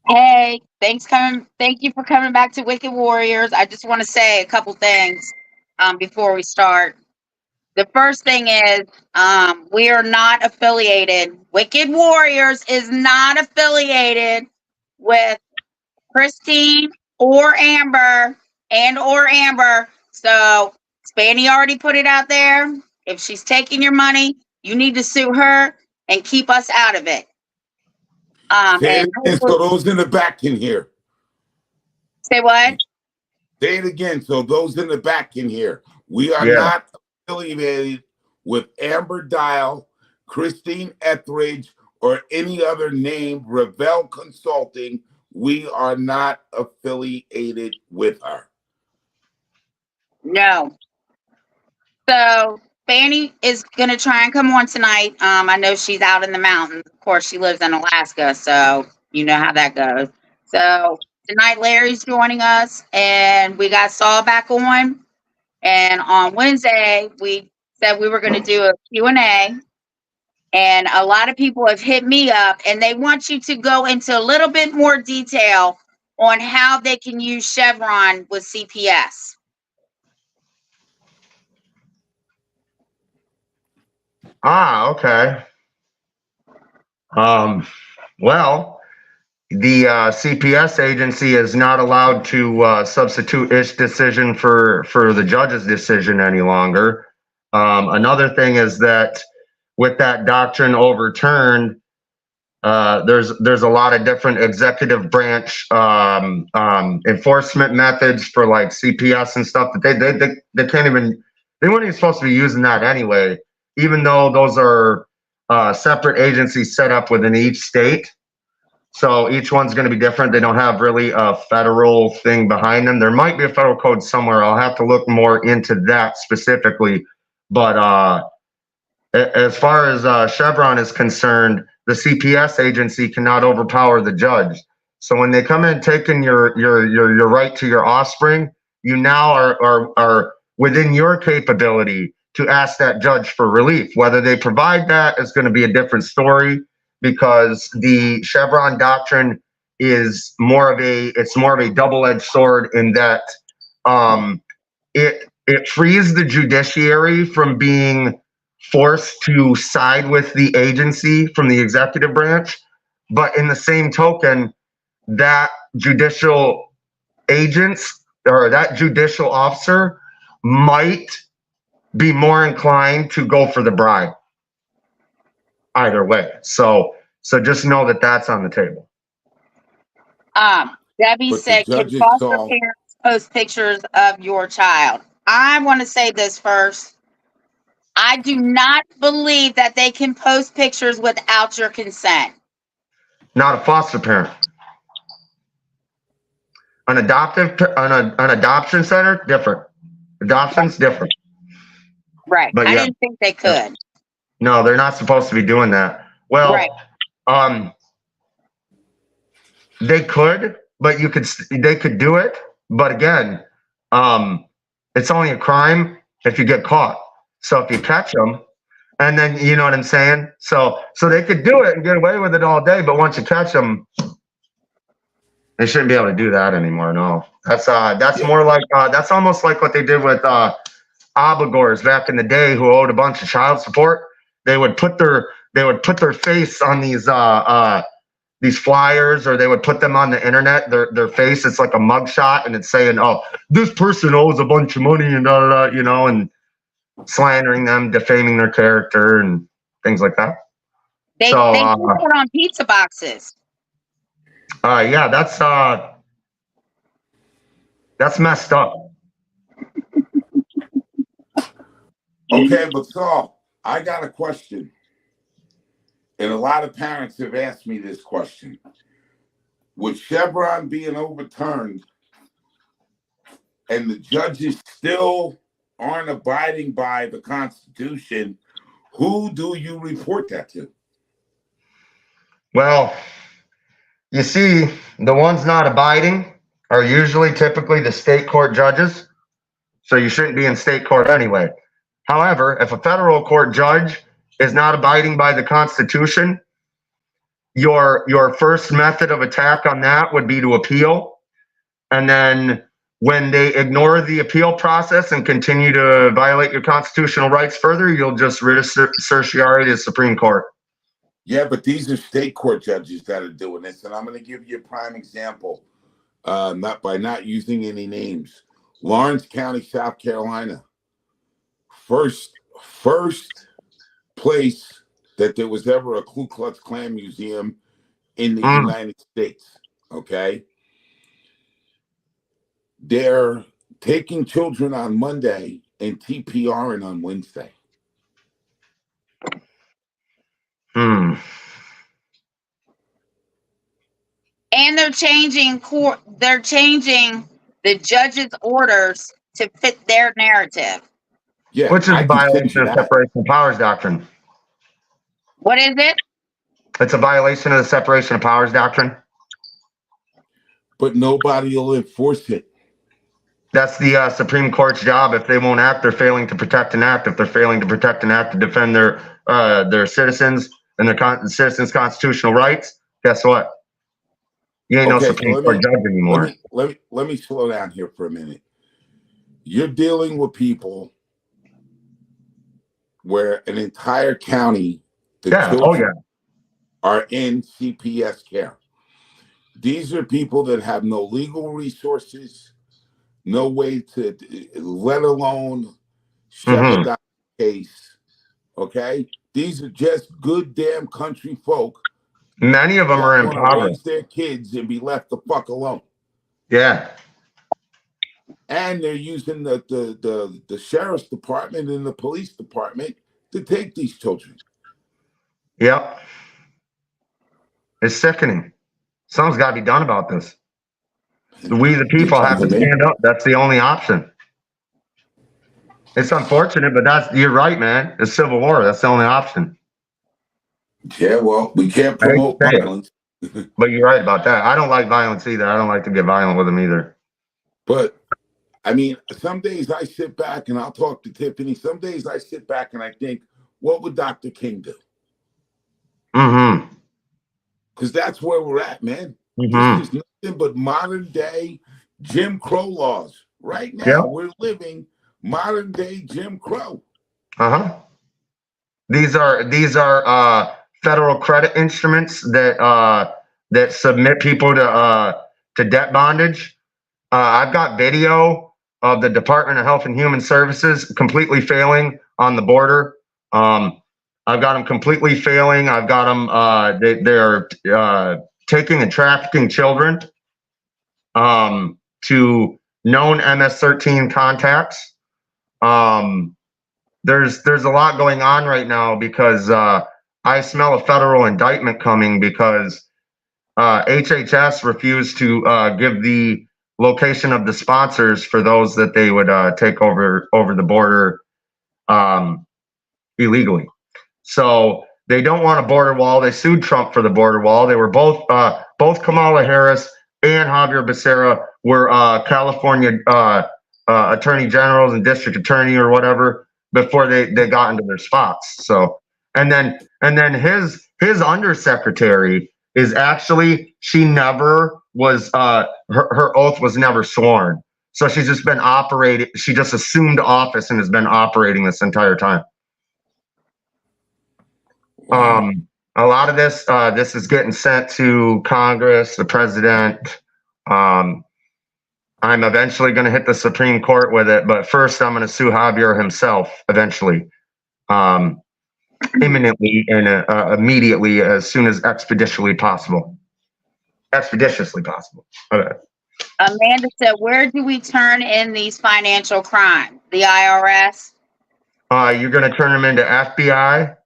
Hey, Thank you for coming back to Wicked Warriors. I just want to say a couple things before we start. The first thing is we are not affiliated. Wicked Warriors is not affiliated with Christine or Amber. So Spanny already put it out there. If she's taking your money, you need to sue her and keep us out of it. Say And it again so those in the back can hear. say what? Say it again so those in the back can hear. We are Yeah. not affiliated with Amber Dial, Christine Etheridge, or any other name, Revell Consulting. We are not affiliated with her. No. So Fanny is gonna try and come on tonight. I know she's out in the mountains. Of course, she lives in Alaska, so you know how that goes. So tonight, Larry's joining us, and we got Saul back on. And on Wednesday, we said we were going to do a Q&A. And a lot of people have hit me up, and they want you to go into a little bit more detail on how they can use Chevron with CPS. Okay. Well, the CPS agency is not allowed to substitute its decision for the judge's decision any longer. Another thing is that with that doctrine overturned, there's a lot of different executive branch enforcement methods for like CPS and stuff that they can't even, they weren't even supposed to be using that anyway, even though those are separate agencies set up within each state. So each one's going to be different. They don't have really a federal thing behind them. There might be a federal code somewhere. I'll have to look more into that specifically. But as far as Chevron is concerned, the CPS agency cannot overpower the judge. So when they come in taking your right to your offspring, you now are within your capability to ask that judge for relief. Whether they provide that is going to be a different story, because the Chevron doctrine is more of a double-edged sword in that it frees the judiciary from being forced to side with the agency from the executive branch, but in the same token, that judicial agents or that judicial officer might be more inclined to go for the bribe either way. So just know that that's on the table. Debbie But the said, can judges foster saw. parents post pictures of your child? I want to say this first. I do not believe that they can post pictures without your consent. Not a foster parent. An adoption center, different. Adoption's different. Right. But I yeah, didn't think they could. no, they're not supposed to be doing that. Well, Right. They could, but they could do it. But again, it's only a crime if you get caught. So if you catch them, and then you know what I'm saying. So they could do it and get away with it all day, but once you catch them, they shouldn't be able to do that anymore. No, that's more like that's almost like what they did with obligors back in the day who owed a bunch of child support. They would put their face on these flyers, or they would put them on the internet. Their face, it's like a mugshot, and it's saying, "Oh, this person owes a bunch of money," and you know, and slandering them, defaming their character, and things like that. They So put it on pizza boxes. yeah, that's messed up. Okay, but Saul, I got a question. And a lot of parents have asked me this question. With Chevron being overturned and the judges still aren't abiding by the Constitution, who do you report that to? Well, you see, the ones not abiding are usually typically the state court judges. So you shouldn't be in state court anyway. However, if a federal court judge is not abiding by the Constitution, your first method of attack on that would be to appeal. And then when they ignore the appeal process and continue to violate your constitutional rights further, you'll just writ of certiorari to the Supreme Court. Yeah, but these are state court judges that are doing this, and I'm going to give you a prime example, not by not using any names. Lawrence County, South Carolina. First place that there was ever a Ku Klux Klan museum in the United States. Okay, they're taking children on Monday and TPRing on Wednesday. And they're changing the judge's orders to fit their narrative. Yeah, Which is I a can send violation you of that. separation of powers doctrine. What is it? It's a violation of the separation of powers doctrine. But nobody will enforce it. That's the Supreme Court's job. If they won't act, they're failing to protect an act. If they're failing to protect an act to defend their citizens and their citizens' constitutional rights, guess what? You ain't no Supreme Court judge anymore. Let me slow down here for a minute. You're dealing with people where an entire county, the children are in CPS care. These are people that have no legal resources, no way to, let alone shut down the case. Okay? These are just good damn country folk. Many of them are impoverished. Raise their kids and be left the fuck alone. Yeah. And they're using the sheriff's department and the police department to take these children. Yep. It's sickening. Something's got to be done about this. We, the people, have to stand up. That's the only option. It's unfortunate, but you're right, man. It's civil war. That's the only option. Yeah, well, we can't promote violence. But you're right about that. I don't like violence either. I don't like to get violent with them either. But I mean, some days I sit back and I'll talk to Tiffany. Some days I sit back and I think, what would Dr. King do? Because that's where we're at, man. This is nothing but modern day Jim Crow laws. Right now, we're living modern day Jim Crow. These are federal credit instruments that submit people to debt bondage. I've got video of the Department of Health and Human Services completely failing on the border. I've got them completely failing. I've got them. They're taking and trafficking children to known MS-13 contacts. There's a lot going on right now because I smell a federal indictment coming because HHS refused to give the location of the sponsors for those that they would take over the border illegally. So they don't want a border wall. They sued Trump for the border wall. They were both Kamala Harris and Javier Becerra were California attorney generals and district attorney or whatever before they got into their spots. So and then his undersecretary is actually, she never was her oath was never sworn. So she's just been operating. She just assumed office and has been operating this entire time. A lot of this is getting sent to Congress, the president. I'm eventually going to hit the Supreme Court with it, but first I'm going to sue Javier himself eventually, imminently and immediately, as soon as expeditiously possible. Expeditiously possible. Okay. Amanda said, where do we turn in these financial crimes? The IRS? You're going to turn them into FBI.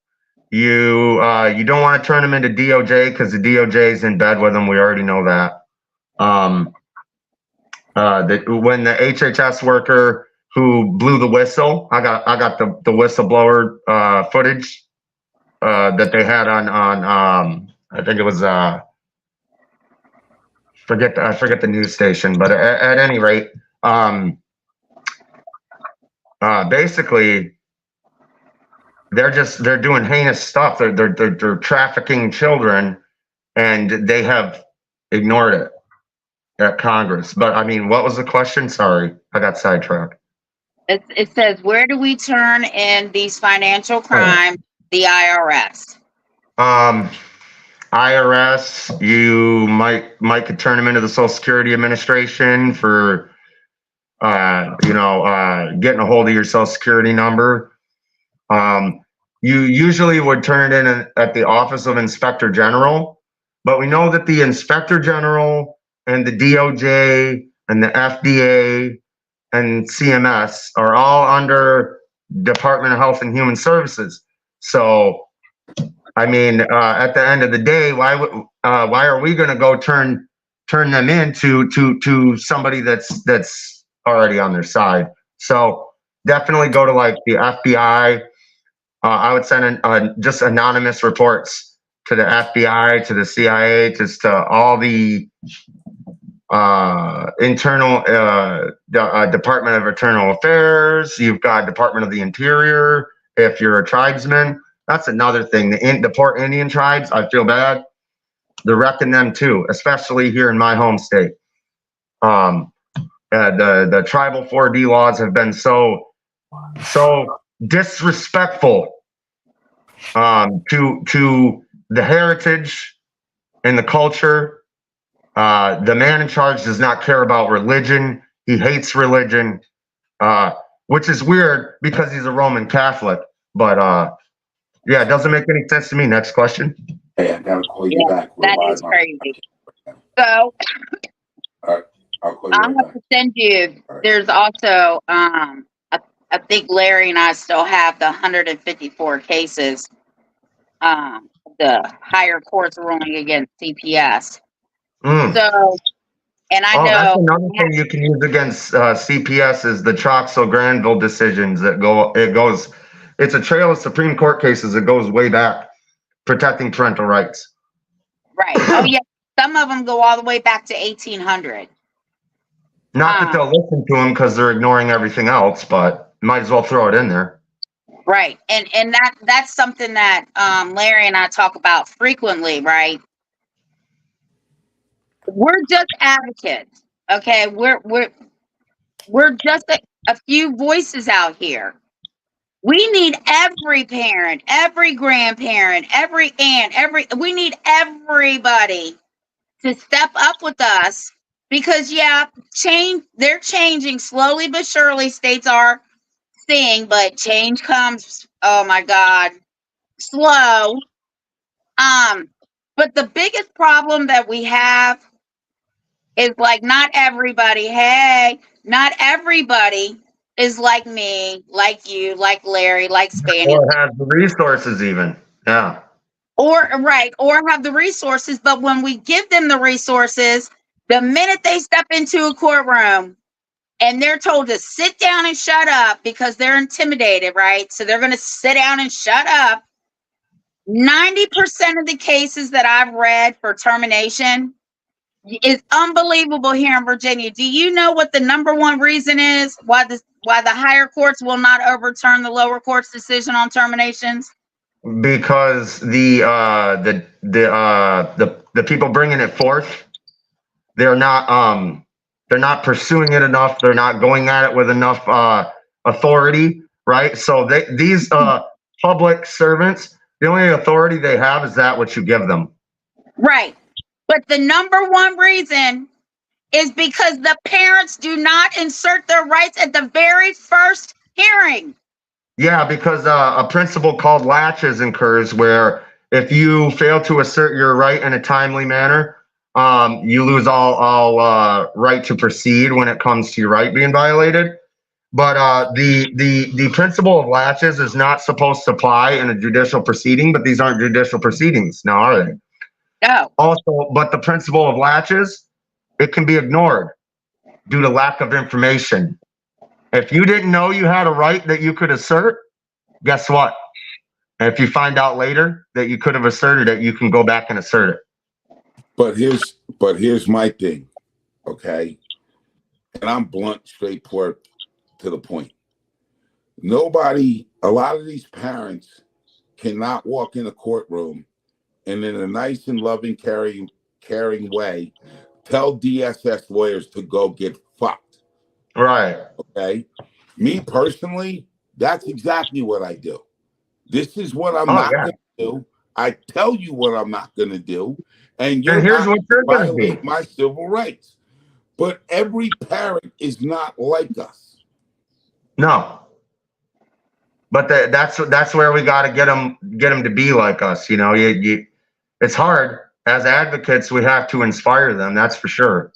You don't want to turn them into DOJ because the DOJ is in bed with them. We already know that. When the HHS worker who blew the whistle, I got the whistleblower footage that they had on I think it was I forget the news station, but at any rate, basically they're doing heinous stuff. They're trafficking children and they have ignored it at Congress. But I mean, what was the question? Sorry, I got sidetracked. It says, where do we turn in these financial crimes? The IRS. IRS, you might could turn them into the Social Security Administration for, getting a hold of your Social Security number. You usually would turn it in at the Office of Inspector General, but we know that the Inspector General and the DOJ and the FDA and CMS are all under Department of Health and Human Services. So, I mean, at the end of the day, why are we going to go turn them in to somebody that's already on their side? So definitely go to like the FBI. I would send just anonymous reports to the FBI, to the CIA, just to all the internal Department of Internal Affairs. You've got Department of the Interior. If you're a tribesman, that's another thing. The Port Indian tribes, I feel bad. They're wrecking them too, especially here in my home state. The tribal 4D laws have been so disrespectful to the heritage and the culture. The man in charge does not care about religion. He hates religion, which is weird because he's a Roman Catholic. But yeah, it doesn't make any sense to me. Next question. Hey, I gotta call you back. That is crazy. So All right, I'll call you I'll right have to send you. There's also I think Larry and I still have the 154 cases, the higher courts ruling against CPS. So, and I know that's another thing you can use against CPS is the Troxel Granville decisions that it's a trail of Supreme Court cases that goes way back, protecting parental rights. Right. Oh yeah, some of them go all the way back to 1800. Not that they'll listen to them because they're ignoring everything else, but might as well throw it in there. Right, and that's something that Larry and I talk about frequently, right? We're just advocates, okay? We're just a few voices out here. We need every parent, every grandparent, every aunt, we need everybody to step up with us because they're changing slowly but surely. States are seeing, but change comes, oh my God, slow. But the biggest problem that we have is like not everybody is like me, like you, like Larry, like Spanny. Or have the resources even. Yeah. Or have the resources, but when we give them the resources, the minute they step into a courtroom and they're told to sit down and shut up because they're intimidated, right? So they're going to sit down and shut up. 90% of the cases that I've read for termination is unbelievable here in Virginia. Do you know what the number one reason is why the higher courts will not overturn the lower court's decision on terminations? Because the people bringing it forth, they're not pursuing it enough. They're not going at it with enough authority, right? So these public servants, the only authority they have is that which you give them. Right. But the number one reason is because the parents do not insert their rights at the very first hearing. Yeah, because a principle called laches occurs where if you fail to assert your right in a timely manner, you lose all right to proceed when it comes to your right being violated. But the principle of laches is not supposed to apply in a judicial proceeding, but these aren't judicial proceedings now, are they? No. Also, but the principle of laches, it can be ignored due to lack of information. If you didn't know you had a right that you could assert, guess what? And if you find out later that you could have asserted it, you can go back and assert it. But here's my thing, okay? And I'm blunt, straightforward, to the point. A lot of these parents cannot walk in a courtroom and in a nice and loving, caring way, tell DSS lawyers to go get fucked. Right. Okay. Me personally, that's exactly what I do. This is what I'm not going to do. I tell you what I'm not going to do, and you're here's not what you're going to violate do. my civil rights. But every parent is not like us. No. But that's where we got to get them to be like us. You know, it's hard. As advocates, we have to inspire them. That's for sure.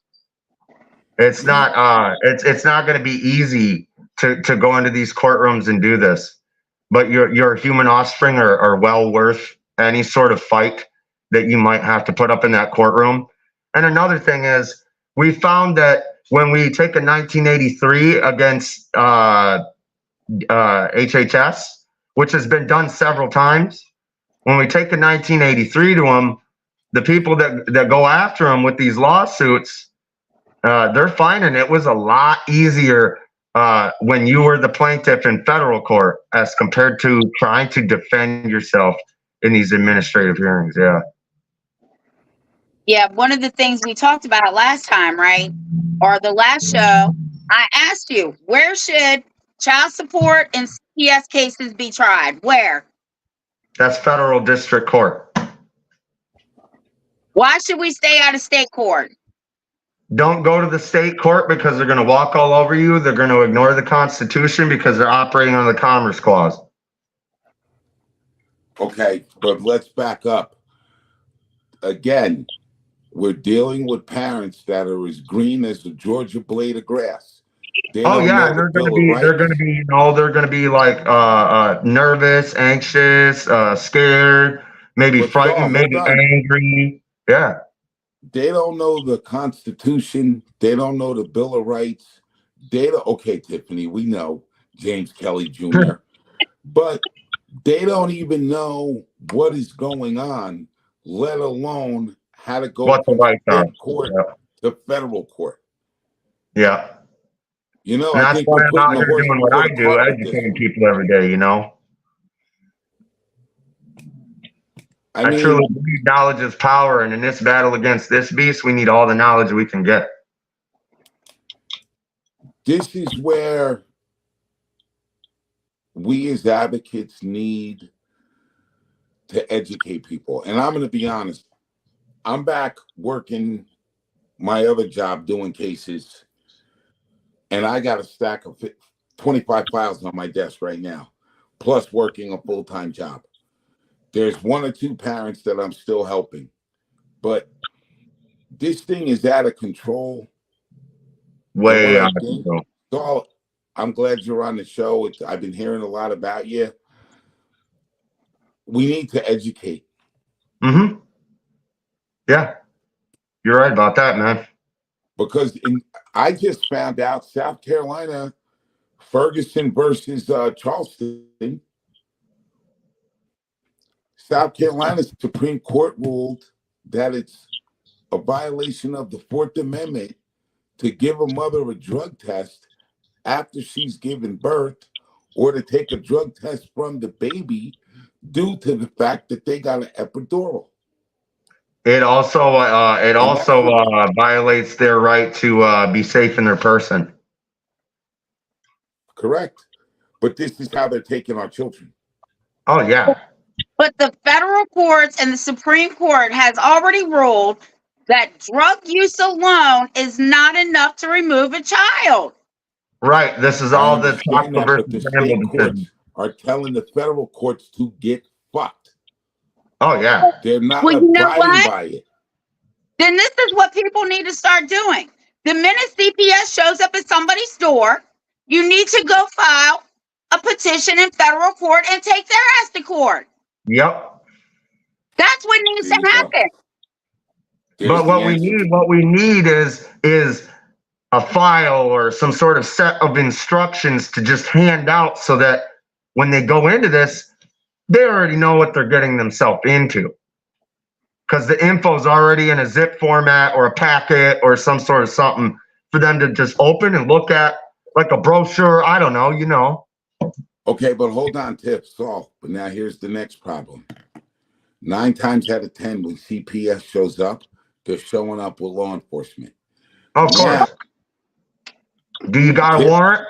It's not it's not going to be easy to go into these courtrooms and do this. But your human offspring are well worth any sort of fight that you might have to put up in that courtroom. And another thing is, we found that when we take a 1983 against HHS, which has been done several times, when we take a 1983 to them, the people that go after them with these lawsuits, they're finding it was a lot easier when you were the plaintiff in federal court as compared to trying to defend yourself in these administrative hearings. Yeah. Yeah, one of the things we talked about last time, right, or the last show, I asked you, where should child support and CPS cases be tried? Where? That's federal district court. Why should we stay out of state court? Don't go to the state court because they're going to walk all over you. They're going to ignore the Constitution because they're operating on the Commerce Clause. Okay, but let's back up. Again, we're dealing with parents that are as green as the Georgia blade of grass. They're going to be, you know, they're going to be like nervous, anxious, scared, maybe frightened, maybe angry. Yeah. They don't know the Constitution. They don't know the Bill of Rights. Okay, Tiffany, we know James Kelly Jr., but they don't even know what is going on, let alone how to go from state court to federal court. Yeah. You know, and that's why I'm out here doing what I do, educating people every day, you know. I truly believe knowledge is power, and in this battle against this beast, we need all the knowledge we can get. This is where we as advocates need to educate people. And I'm going to be honest, I'm back working my other job doing cases, and I got a stack of 25 files on my desk right now, plus working a full-time job. There's one or two parents that I'm still helping, but this thing is out of control. Way out of control. So I'm glad you're on the show. I've been hearing a lot about you. We need to educate. Mm-hmm. Yeah, you're right about that, man. Because I just found out South Carolina, Ferguson versus Charleston, South Carolina's Supreme Court ruled that it's a violation of the Fourth Amendment to give a mother a drug test after she's given birth, or to take a drug test from the baby due to the fact that they got an epidural. It also violates their right to be safe in their person. Correct. But this is how they're taking our children. Oh, yeah. But the federal courts and the Supreme Court has already ruled that drug use alone is not enough to remove a child. Right. This is all the state courts are telling the federal courts to get fucked. Oh, yeah. They're not abiding by it. Then this is what people need to start doing. The minute CPS shows up at somebody's door, you need to go file a petition in federal court and take their ass to court. Yep. That's what needs to happen. But what we need is a file or some sort of set of instructions to just hand out so that when they go into this, they already know what they're getting themselves into. Because the info is already in a zip format or a packet or some sort of something for them to just open and look at, like a brochure. I don't know, you know. Okay, but hold on, Tiff, Saul. But now here's the next problem. 9 times out of 10, when CPS shows up, they're showing up with law enforcement. Of course. Now, Do you got a warrant?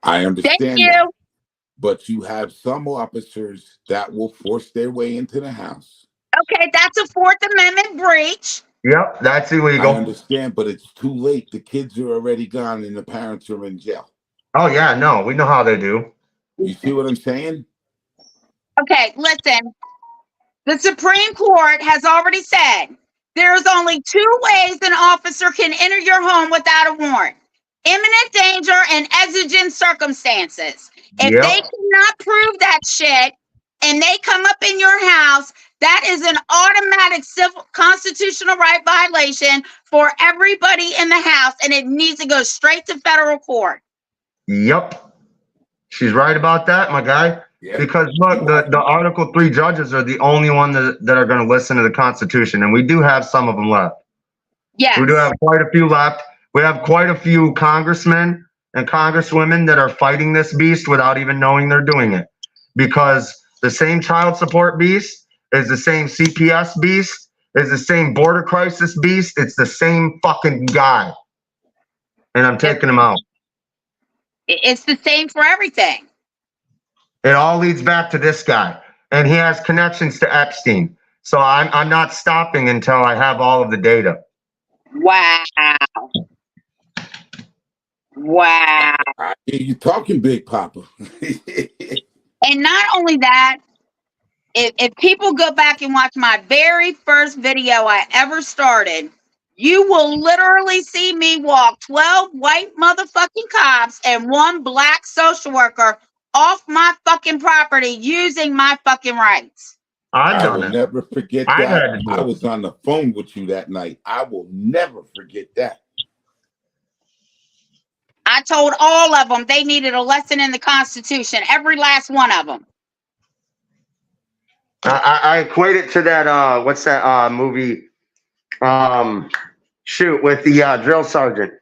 I Thank understand you. that, but you have some officers that will force their way into the house. Okay, that's a Fourth Amendment breach. Yep, that's I illegal. understand, but it's too late. The kids are already gone and the parents are in jail. Oh yeah, no, we know how they do. You see what I'm saying? Okay, listen. The Supreme Court has already said there's only 2 ways an officer can enter your home without a warrant: imminent danger and exigent circumstances. If Yep. they cannot prove that shit and they come up in your house, that is an automatic civil constitutional right violation for everybody in the house, and it needs to go straight to federal court. Yep. She's right about that, my guy. Yeah. Because look, the Article 3 judges are the only one that are going to listen to the Constitution, and we do have some of them left. Yes. We do have quite a few left. We have quite a few congressmen and congresswomen that are fighting this beast without even knowing they're doing it. Because the same child support beast is the same CPS beast, is the same border crisis beast. It's the same fucking guy. And I'm taking him out. It's the same for everything. It all leads back to this guy. And he has connections to Epstein. So I'm not stopping until I have all of the data. Wow. Wow. I hear you talking, Big Papa. And not only that, if people go back and watch my very first video I ever started, you will literally see me walk 12 white motherfucking cops and 1 black social worker off my fucking property using my fucking rights. I've I done will it. never forget I that. had to do I it. was on the phone with you that night. I will never forget that. I told all of them they needed a lesson in the Constitution, every last one of them. I equate it to that what's that movie shoot with the drill sergeant.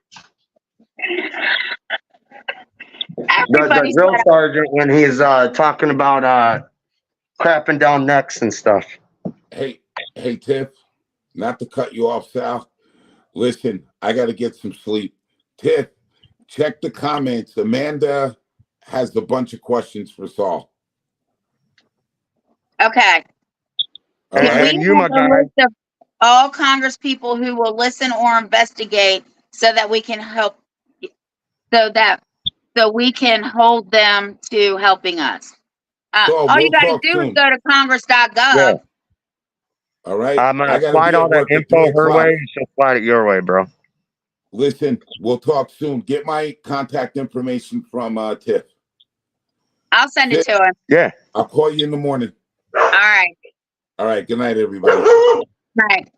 The Everybody's drill got a- sergeant when he's talking about crapping down necks and stuff. Hey, Tiff, not to cut you off, Sal. Listen, I got to get some sleep. Tiff, check the comments. Amanda has a bunch of questions for Saul. Okay. All And right. you, my have a guy. list of all Congress people who will listen or investigate so that we can help, so we can hold them to helping us. So All we'll you got to talk do soon. is go to congress.gov. Yeah. All right. I'm I gonna gotta slide be at all that work at info 3 her o'clock. way. She'll slide it your way, bro. Listen, we'll talk soon. Get my contact information from Tiff. I'll send it to him. Yeah. I'll call you in the morning. All right. All right. Good night, everybody. Right.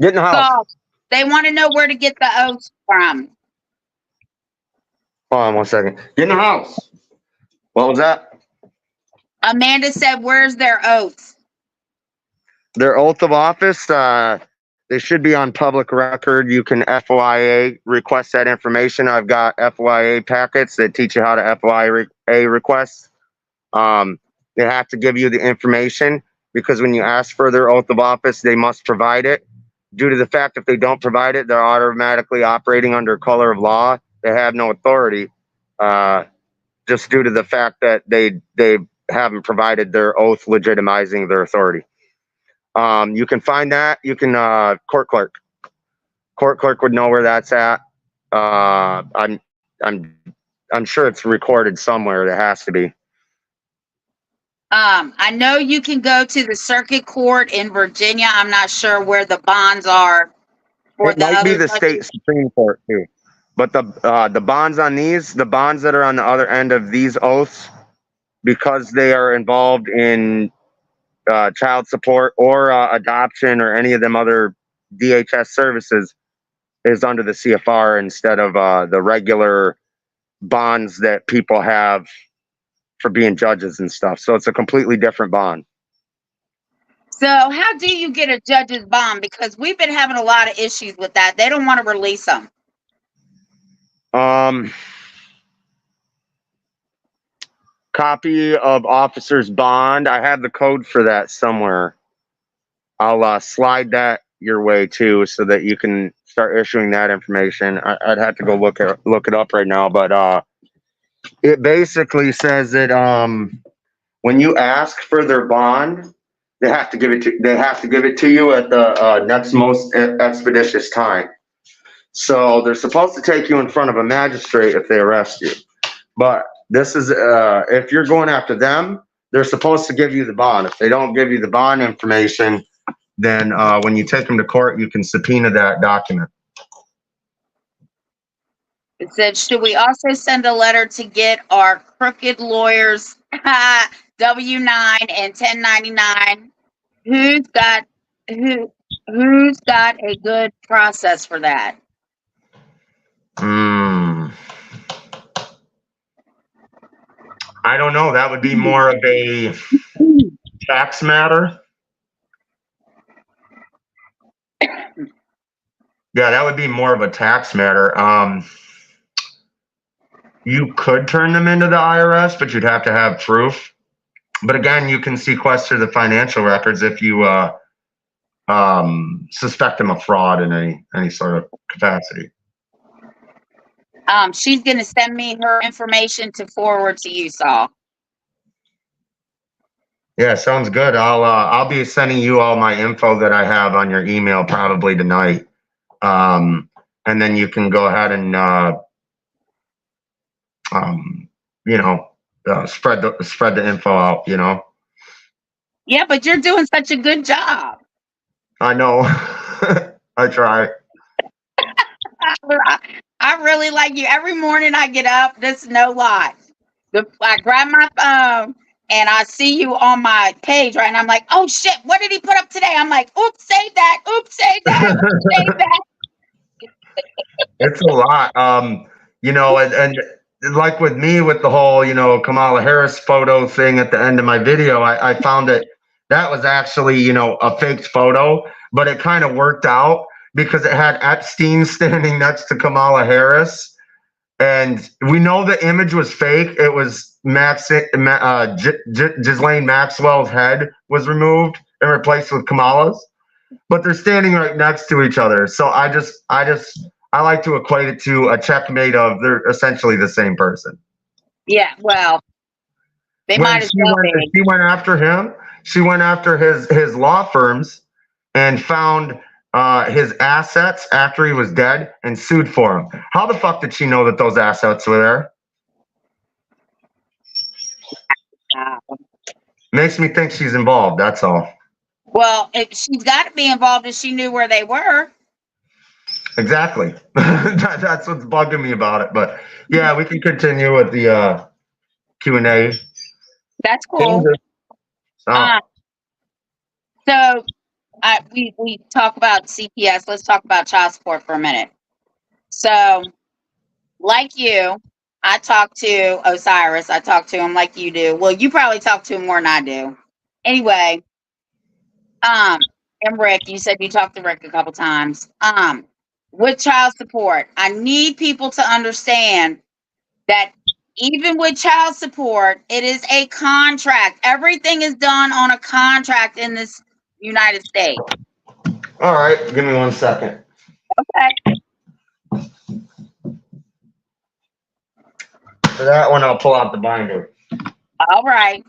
Get in the house. So they want to know where to get the oaths from. Hold on 1 second. Get in the house. What was that? Amanda said, where's their oaths? Their oath of office, they should be on public record. You can FOIA request that information. I've got FOIA packets that teach you how to FOIA request. They have to give you the information because when you ask for their oath of office, they must provide it. Due to the fact if they don't provide it, they're automatically operating under color of law. They have no authority, just due to the fact that they haven't provided their oath legitimizing their authority. You can find that. You can court clerk. Court clerk would know where that's at. I'm sure it's recorded somewhere. It has to be. I know you can go to the circuit court in Virginia. I'm not sure where the bonds are for It the might be other the state Supreme Court too. But the bonds on these, the bonds that are on the other end of these oaths, because they are involved in child support or adoption or any of them other DHS services, is under the CFR instead of the regular bonds that people have for being judges and stuff. So it's a completely different bond. So how do you get a judge's bond? Because we've been having a lot of issues with that. They don't want to release them. copy of officer's bond. I have the code for that somewhere. I'll slide that your way too, so that you can start issuing that information. I'd have to go look it up right now, but it basically says that when you ask for their bond, they have to give it to you at the next most expeditious time. So they're supposed to take you in front of a magistrate if they arrest you. But this is if you're going after them, they're supposed to give you the bond. If they don't give you the bond information, then when you take them to court, you can subpoena that document. It said, should we also send a letter to get our crooked lawyers W-9 and 1099? Who's got a good process for that? I don't know. That would be more of a tax matter. Yeah, that would be more of a tax matter. You could turn them into the IRS, but you'd have to have proof. But again, you can sequester the financial records if you suspect them of fraud in any sort of capacity. She's going to send me her information to forward to you, Saul. Yeah, sounds good. I'll be sending you all my info that I have on your email probably tonight. And then you can go ahead and spread the info out, Yeah, but you're doing such a good job. I know. I try. I really like you. Every morning I get up, this is no lie. I grab my phone and I see you on my page, right? And I'm like, oh shit, what did he put up today? I'm like, oops, save that. Oops, save that. Oops, save that. It's a lot. And like with me, with the whole, Kamala Harris photo thing at the end of my video, I found that was actually, a faked photo, but it kind of worked out because it had Epstein standing next to Kamala Harris. And we know the image was fake. It was Ghislaine Maxwell's head was removed and replaced with Kamala's, but they're standing right next to each other. So I like to equate it to a checkmate of they're essentially the same person. Yeah, well, they might as well be. She went after him. She went after his law firms and found his assets after he was dead and sued for him. How the fuck did she know that those assets were there? Makes me think she's involved, that's all. Well, if she's got to be involved if she knew where they were. Exactly. That's what's bugging me about it. But yeah, we can continue with the Q&A. That's cool. We talk about CPS. Let's talk about child support for a minute. So, like you, I talk to Osiris. I talk to him like you do. Well, you probably talk to him more than I do. Anyway, and Rick, you said you talked to Rick a couple times. With child support, I need people to understand that even with child support, it is a contract. Everything is done on a contract in this United States. All right, give me 1 second. Okay. For that one, I'll pull out the binder. All right.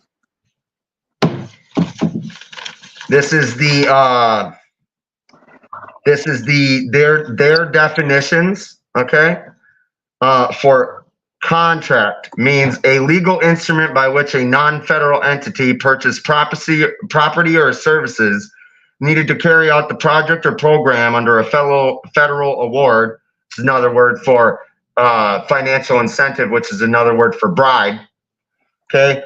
This is their definitions, okay? For contract means a legal instrument by which a non-federal entity purchases property or services needed to carry out the project or program under a federal award. It's another word for financial incentive, which is another word for bribe. Okay.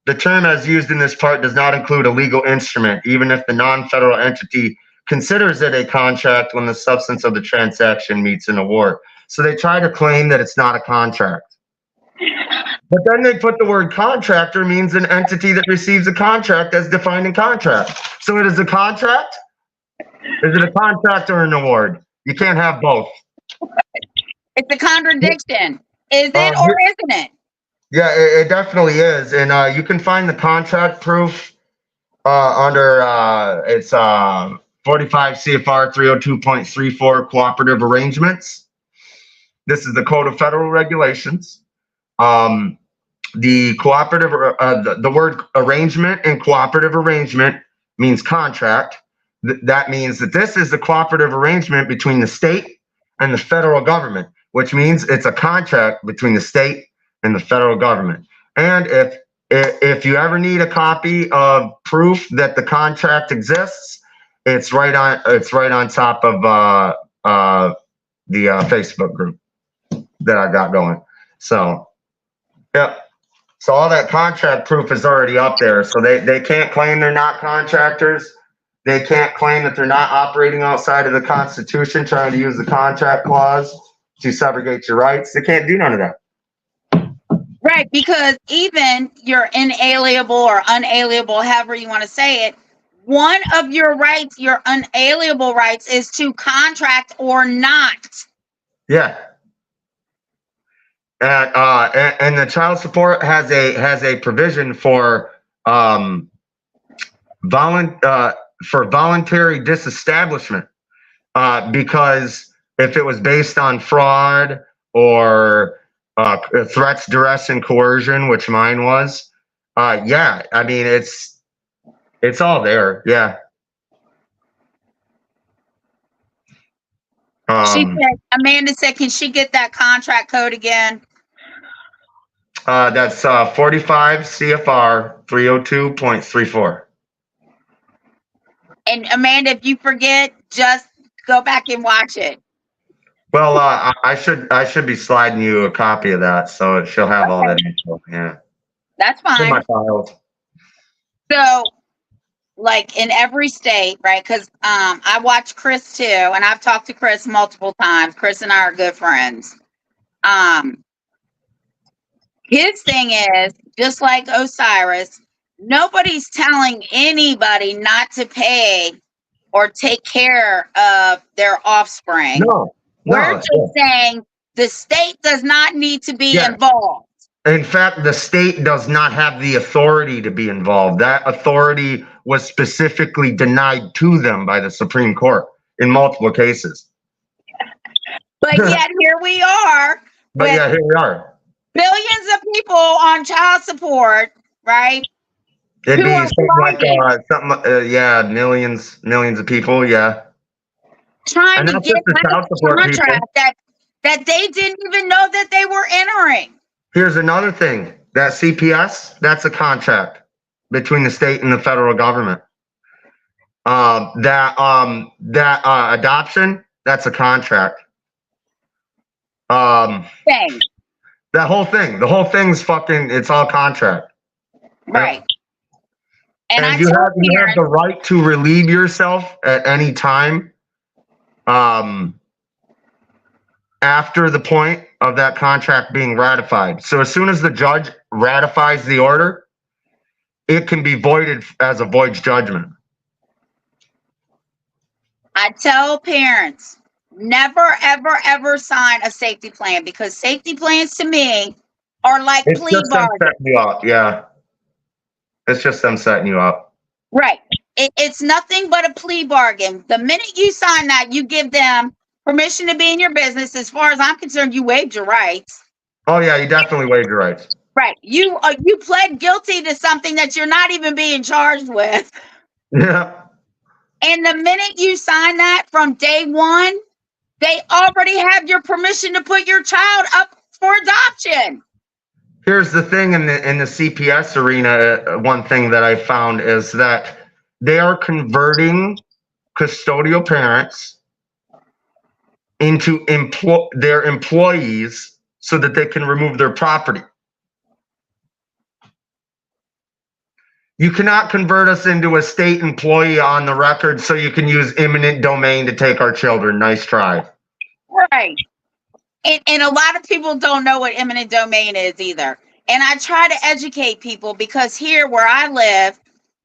The term as used in this part does not include a legal instrument, even if the non-federal entity considers it a contract when the substance of the transaction meets an award. So they try to claim that it's not a contract. But then they put the word contractor means an entity that receives a contract as defined in contract. So it is a contract? Is it a contract or an award? You can't have both. It's a contradiction. Is it or isn't it? Yeah, it definitely is. And you can find the contract proof under it's 45 CFR 302.34 cooperative arrangements. This is the Code of Federal Regulations. The cooperative, the word arrangement and cooperative arrangement means contract. That means that this is the cooperative arrangement between the state and the federal government, which means it's a contract between the state and the federal government. And if you ever need a copy of proof that the contract exists, it's right on top of the Facebook group that I got going. So, yep. So all that contract proof is already up there. So they can't claim they're not contractors. They can't claim that they're not operating outside of the Constitution, trying to use the contract clause to subrogate your rights. They can't do none of that. Right, because even your inalienable or unalienable, however you want to say it, one of your rights, your unalienable rights, is to contract or not. Yeah. And the child support has a provision for voluntary disestablishment, because if it was based on fraud or threats, duress, and coercion, which mine was, yeah, I mean it's all there. Yeah. Amanda said, can she get that contract code again? That's 45 CFR 302.34. And Amanda, if you forget, just go back and watch it. Well, I should be sliding you a copy of that, so she'll have all that info. Yeah, that's fine. My files. So, like in every state, right? Because I watch Chris too, and I've talked to Chris multiple times. Chris and I are good friends. His thing is, just like Osiris, nobody's telling anybody not to pay or take care of their offspring. No, we're just saying the state does not need to be involved. In fact, the state does not have the authority to be involved. That authority was specifically denied to them by the Supreme Court in multiple cases. But yet here we are. But yeah, here we are. Billions of people on child support, right? It'd be something like millions of people, yeah. Trying to get a contract that they didn't even know that they were entering. Here's another thing. That CPS, that's a contract between the state and the federal government. Adoption, that's a contract. That whole thing. The whole thing's fucking, it's all contract. Right. And you have the right to relieve yourself at any time after the point of that contract being ratified. So as soon as the judge ratifies the order, it can be voided as a void judgment. I tell parents, never, ever, ever sign a safety plan, because safety plans to me are like plea bargains. Yeah. It's just them setting you up. Right. It's nothing but a plea bargain. The minute you sign that, you give them permission to be in your business. As far as I'm concerned, you waived your rights. Oh yeah, you definitely waived your rights. Right. You pled guilty to something that you're not even being charged with. Yeah. And the minute you sign that, from day one, they already have your permission to put your child up for adoption. Here's the thing in the CPS arena. One thing that I found is that they are converting custodial parents into their employees so that they can remove their property. You cannot convert us into a state employee on the record so you can use eminent domain to take our children. Nice try. Right. And a lot of people don't know what eminent domain is either. And I try to educate people, because here where I live,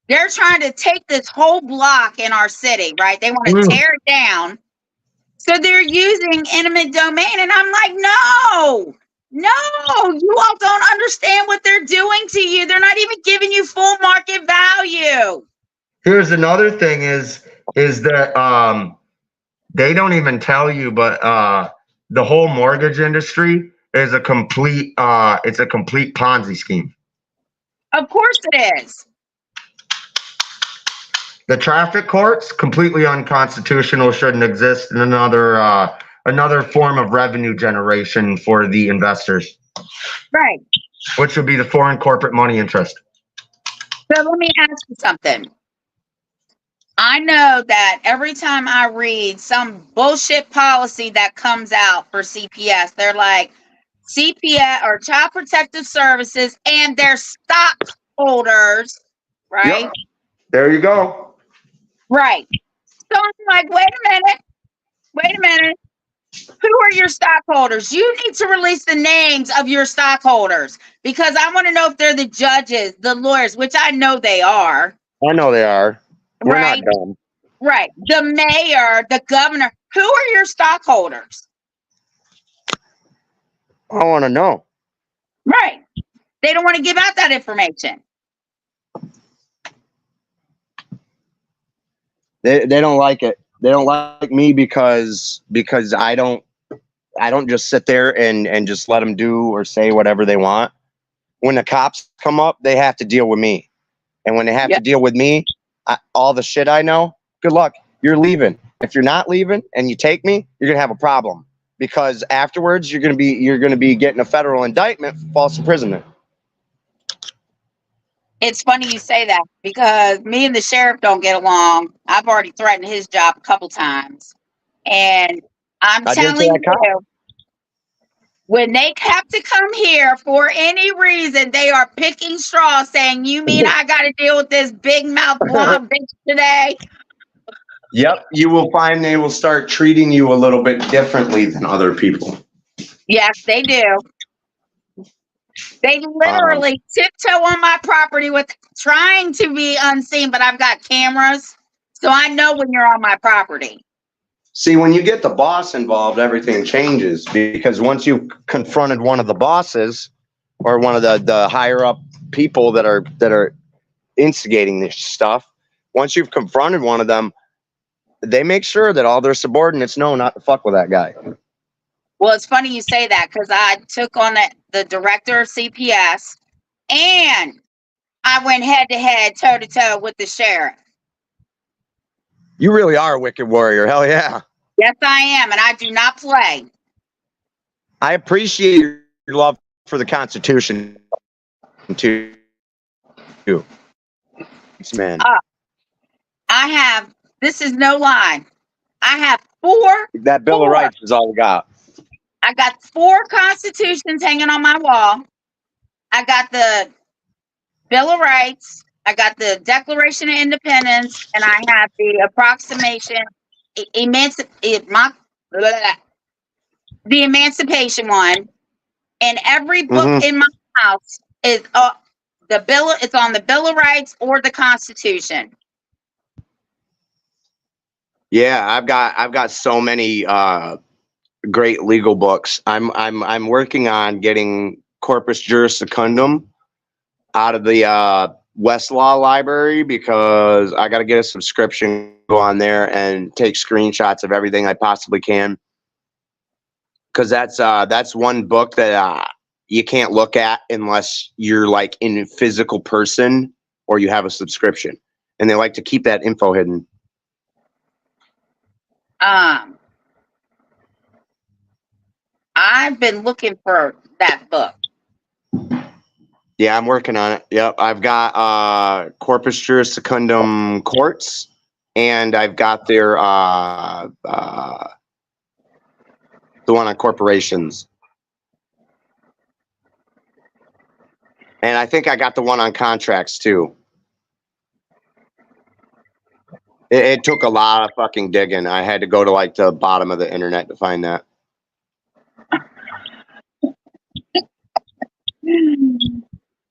they're trying to take this whole block in our city, right? They want to tear it down. So they're using eminent domain. And I'm like, no, No, you all don't understand what they're doing to you. They're not even giving you full market value. Here's another thing is that they don't even tell you, but the whole mortgage industry is a complete it's a complete Ponzi scheme. Of course it is. The traffic courts, completely unconstitutional, shouldn't exist, and another form of revenue generation for the investors, Right. which would be the foreign corporate money interest. So let me ask you something. I know that every time I read some bullshit policy that comes out for CPS, they're like, CPS or Child Protective Services and their stockholders, right? Yep. There you go. Right. So I'm like, wait a minute. Who are your stockholders? You need to release the names of your stockholders because I want to know if they're the judges, the lawyers, which I know they are. I know they are. We're Right. not dumb. Right. The mayor, the governor. Who are your stockholders? I want to know. Right. They don't want to give out that information. They don't like it. They don't like me because I don't just sit there and just let them do or say whatever they want. When the cops come up, they have to deal with me. And when they have to deal with me, all the shit I know, good luck. You're leaving. If you're not leaving and you take me, you're going to have a problem because afterwards you're going to be getting a federal indictment for false imprisonment. It's funny you say that because me and the sheriff don't get along. I've already threatened his job a couple times. And I'm telling you, when they have to come here for any reason, they are picking straws saying, you mean I got to deal with this big mouth blonde bitch today? Yep. You will find they will start treating you a little bit differently than other people. Yes, they do. They literally tiptoe on my property with trying to be unseen, but I've got cameras, so I know when you're on my property. See, when you get the boss involved, everything changes because once you've confronted one of the bosses or one of the higher up people that are instigating this stuff, once you've confronted one of them, they make sure that all their subordinates know not to fuck with that guy. Well, it's funny you say that because I took on the director of CPS and I went head to head, toe to toe with the sheriff. You really are a wicked warrior. Hell yeah. Yes, I am. And I do not play. I appreciate your love for the Constitution too. Man. I have, this is no lie. I have four. That Bill of Rights is all we got. I got 4 constitutions hanging on my wall. I got the Bill of Rights. I got the Declaration of Independence, and I have the approximation, the Emancipation one. And every book in my house is the bill. It's on the Bill of Rights or the Constitution. Yeah, I've got so many great legal books. I'm working on getting Corpus Juris Secundum out of the Westlaw Library because I got to get a subscription, go on there and take screenshots of everything I possibly can. Because that's one book that you can't look at unless you're like in physical person or you have a subscription, and they like to keep that info hidden. I've been looking for that book. Yeah, I'm working on it. Yep, I've got Corpus Juris Secundum Courts, and I've got their the one on corporations, and I think I got the one on contracts too. It took a lot of fucking digging. I had to go to like the bottom of the internet to find that.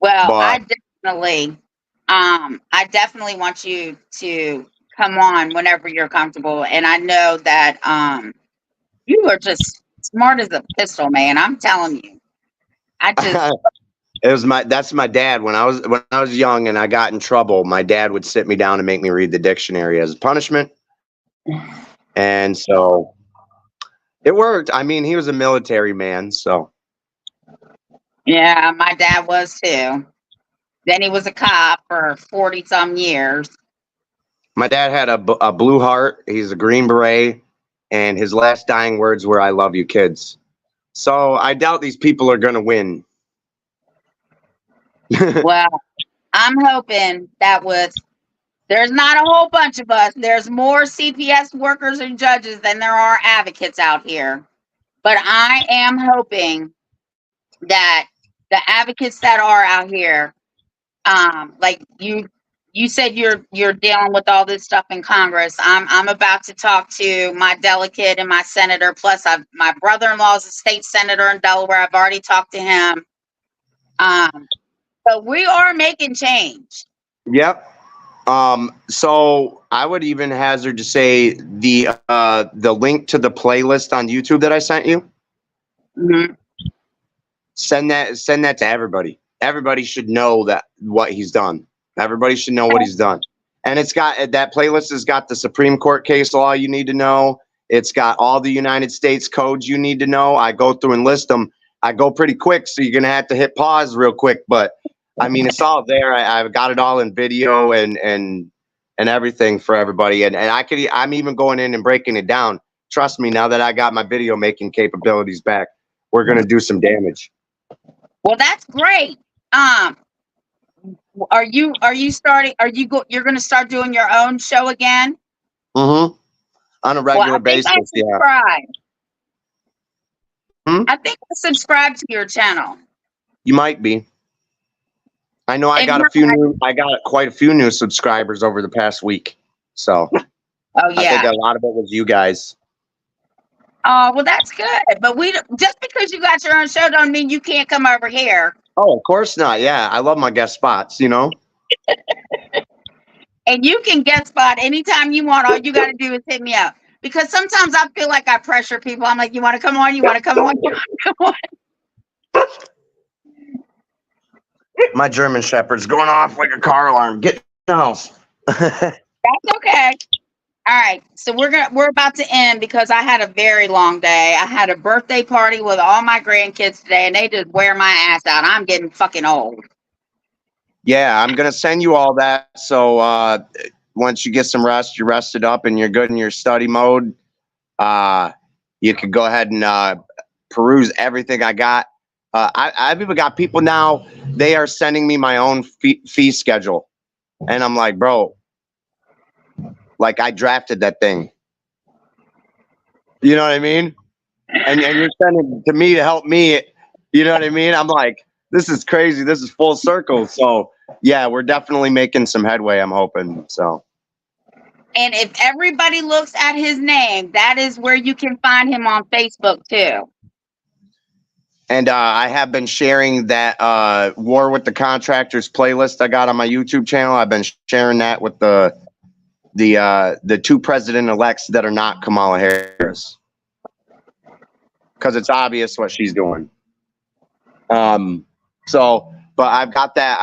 Well, But I definitely want you to come on whenever you're comfortable. And I know that you are just smart as a pistol, man. I'm telling you. I just, That's my dad. When I was young and I got in trouble, my dad would sit me down and make me read the dictionary as a punishment. And so it worked. I mean, he was a military man, so. yeah, my dad was too. Then he was a cop for 40 some years. My dad had a blue heart. He's a Green Beret, and his last dying words were, "I love you, kids." So I doubt these people are going to win. Well, I'm hoping that there's not a whole bunch of us. There's more CPS workers and judges than there are advocates out here. But I am hoping that the advocates that are out here, like you said you're dealing with all this stuff in Congress. I'm about to talk to my delegate and my senator. Plus, my brother-in-law is a state senator in Delaware. I've already talked to him. But we are making change. Yep. So I would even hazard to say the link to the playlist on YouTube that I sent you. Mm-hmm. Send that to everybody. Everybody should know what he's done. Everybody should know what he's done. And that playlist has got the Supreme Court case law you need to know. It's got all the United States codes you need to know. I go through and list them. I go pretty quick, so you're gonna have to hit pause real quick. But I mean, it's all there. I've got it all in video and everything for everybody. And I'm even going in and breaking it down. Trust me, now that I got my video making capabilities back, we're gonna do some damage. Well, that's great. You're going to start doing your own show again? Mm-hmm. On a regular basis, yeah. I think I subscribed to your channel. You might be. I know I got quite a few new subscribers over the past week. So oh yeah. I think a lot of it was you guys. Oh, well, that's good. But just because you got your own show don't mean you can't come over here. Oh, of course not. Yeah, I love my guest spots, you know. And you can guest spot anytime you want. All you got to do is hit me up. Because sometimes I feel like I pressure people. I'm like, you want to come on? You want to come on? You want to come on? My German Shepherd's going off like a car alarm. Get in the house. That's okay. All right. So we're about to end because I had a very long day. I had a birthday party with all my grandkids today, and they just wear my ass out. I'm getting fucking old. Yeah, I'm gonna send you all that. So once you get some rest, you're rested up and you're good in your study mode, you could go ahead and peruse everything I got. I've even got people now, they are sending me my own fee schedule. And I'm like, bro, like I drafted that thing. You know what I mean? And you're sending it to me to help me. You know what I mean? I'm like, this is crazy. This is full circle. So yeah, we're definitely making some headway, I'm hoping. So. And if everybody looks at his name, that is where you can find him on Facebook too. And I have been sharing that War with the Contractors playlist I got on my YouTube channel. I've been sharing that with the two president-elects that are not Kamala Harris, because it's obvious what she's doing. But I've got that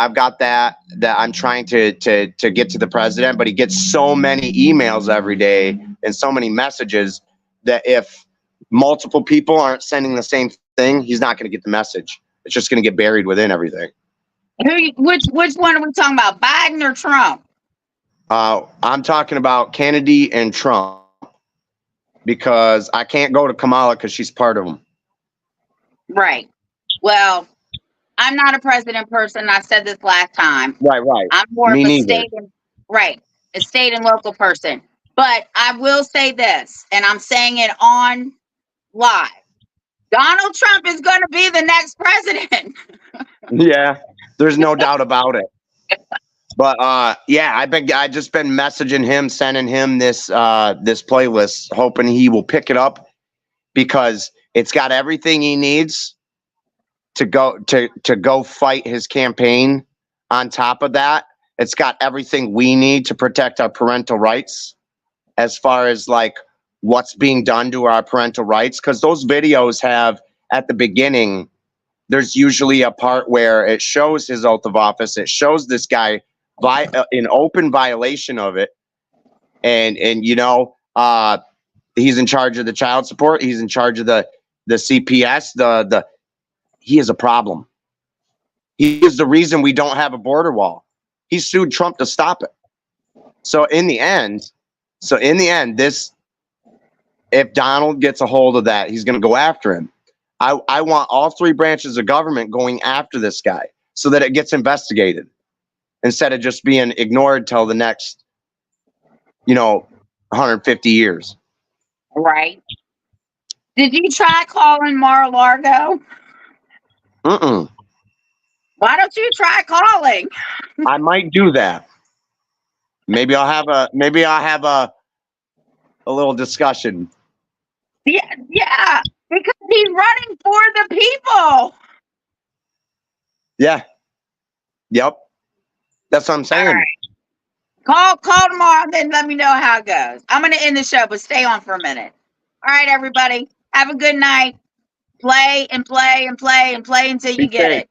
I'm trying to get to the president, but he gets so many emails every day and so many messages that if multiple people aren't sending the same thing, he's not going to get the message. It's just going to get buried within everything. Which one are we talking about, Biden or Trump? I'm talking about Kennedy and Trump, because I can't go to Kamala because she's part of them. Right. Well, I'm not a president person. I said this last time. Right. I'm more Me of a neither. state and local person. But I will say this, and I'm saying it on live. Donald Trump is going to be the next president. Yeah, there's no doubt about it. But yeah, I just been messaging him, sending him this playlist, hoping he will pick it up, because it's got everything he needs to go fight his campaign. On top of that, it's got everything we need to protect our parental rights, as far as like what's being done to our parental rights, because those videos have at the beginning there's usually a part where it shows his oath of office. It shows this guy in open violation of it. And you know, he's in charge of the child support. He's in charge of the CPS. He is a problem. He is the reason we don't have a border wall. He sued Trump to stop it. So in the end, this, if Donald gets a hold of that, he's going to go after him. I want all three branches of government going after this guy so that it gets investigated instead of just being ignored till the next, 150 years. Right. Did you try calling Mar-a-Lago? Mm-mm. Why don't you try calling? I might do that. Maybe I'll have a little discussion. Yeah, because he's running for the people. Yeah. Yep. That's what I'm saying. All right. Call tomorrow, then let me know how it goes. I'm going to end the show, but stay on for a minute. All right, everybody. Have a good night. Play and play and play and play until you get it.